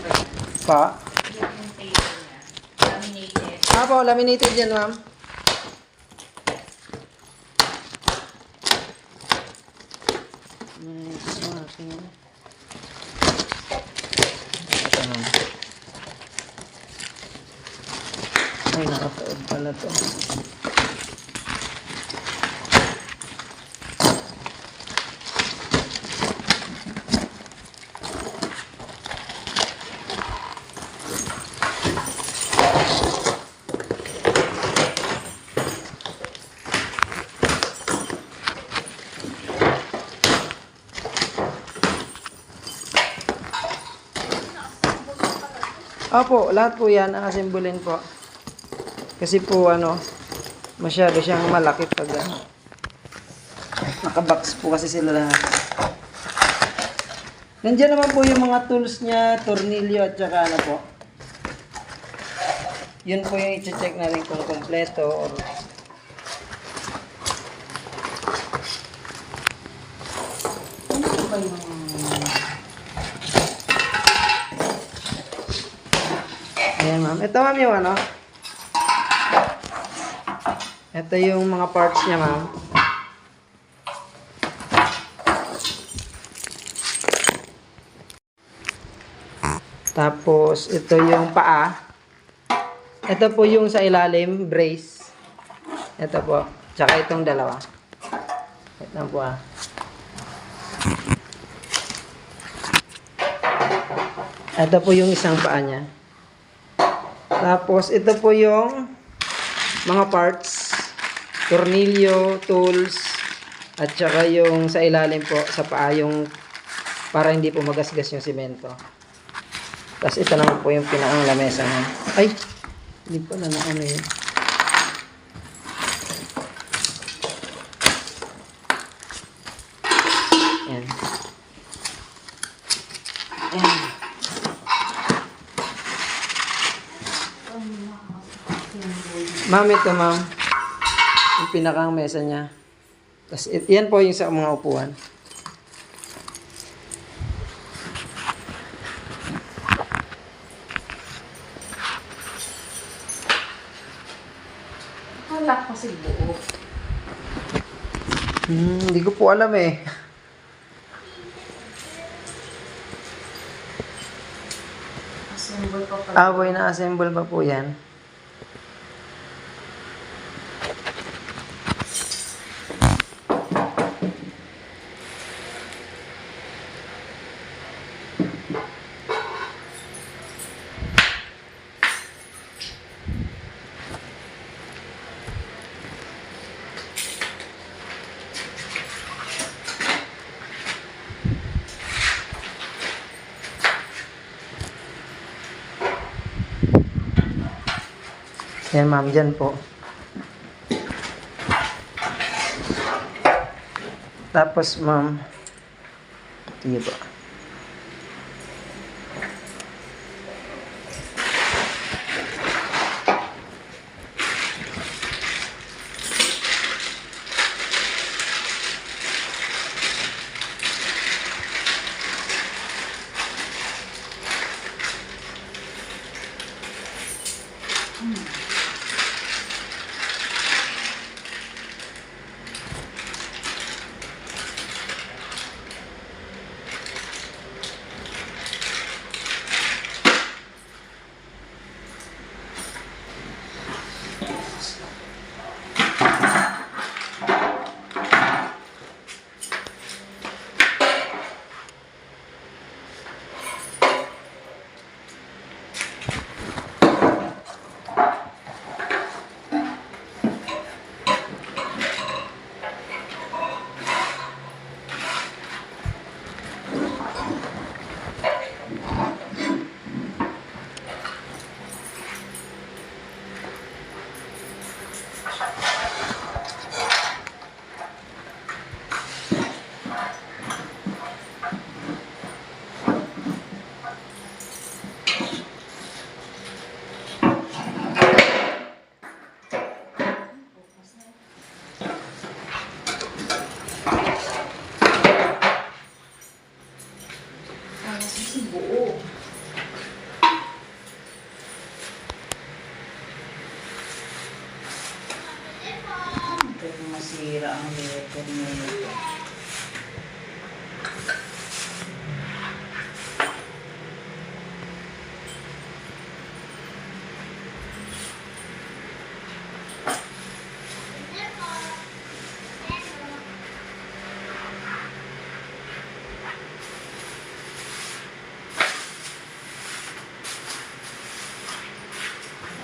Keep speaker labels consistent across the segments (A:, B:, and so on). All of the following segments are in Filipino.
A: ba yan?
B: Pa?
A: Yung paper niya. Laminated.
B: Po, laminated yan, ma'am. Ito, ma'am. Ay, nakataod pala to. Opo, lahat po yan, nakasimbolin po. Kasi po, masyado siyang malaki pag, nakabox po kasi sila lahat. Nandiyan naman po yung mga tools niya, tornilyo at saka po. Yun po yung i-check na rin kung kompleto or ano ba yung ayan, ma'am. Ito, ma'am, yung ito yung mga parts niya, ma'am. Tapos, ito yung paa. Ito po yung sa ilalim, brace. Ito po. Tsaka itong dalawa. Ito po, Ito po yung isang paa niya. Tapos, ito po yung mga parts, tornilyo, tools, at saka yung sa ilalim po, sa paa, yung para hindi po magasgas yung simento. Tapos, ito naman po yung pinaang lamesa niya. Ay! Hindi pala na yun. Ayan. Ayan. Ma'am, ito ma'am. Yung pinakang mesa niya. Tapos, yan po yung sa mga upuan.
A: Wala kasi buo.
B: Hindi ko po alam eh.
A: Assemble pa pala.
B: Boy, na-assemble pa po yan. Yan, ma'am, dyan po. Tapos, ma'am, sige po.
A: Kasi buo. Tornilyo.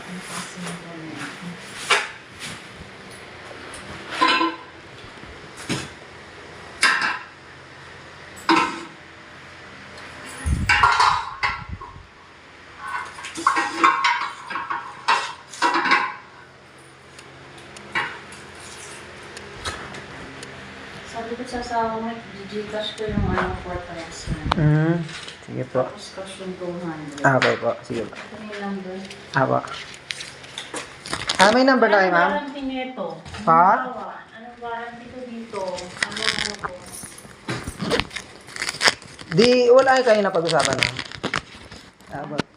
A: Ano kasi nito na yan? Sabi ko sa asawa mo, Gcash ko yung ano, 4,000.
B: Sige po.
A: Tapos cash yung 200.
B: Okay po. Sige po.
A: Ito yung number.
B: Apo. May number na kayo, ma'am?
A: Anong warranty nito?
B: Pa?
A: Anong warranty ko dito? Ano ko?
B: Di, wala kayo na pag-usapan, ma'am.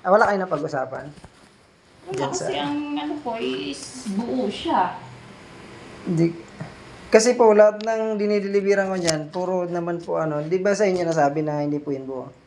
B: Wala kayo na pag-usapan.
A: Wala
B: Diyan sa-
A: kasi ang ano ko is buo siya.
B: Di, kasi po, lahat ng dinideliveran ko dyan, puro naman po ano, di ba sa inyo nasabi na hindi po yun buo?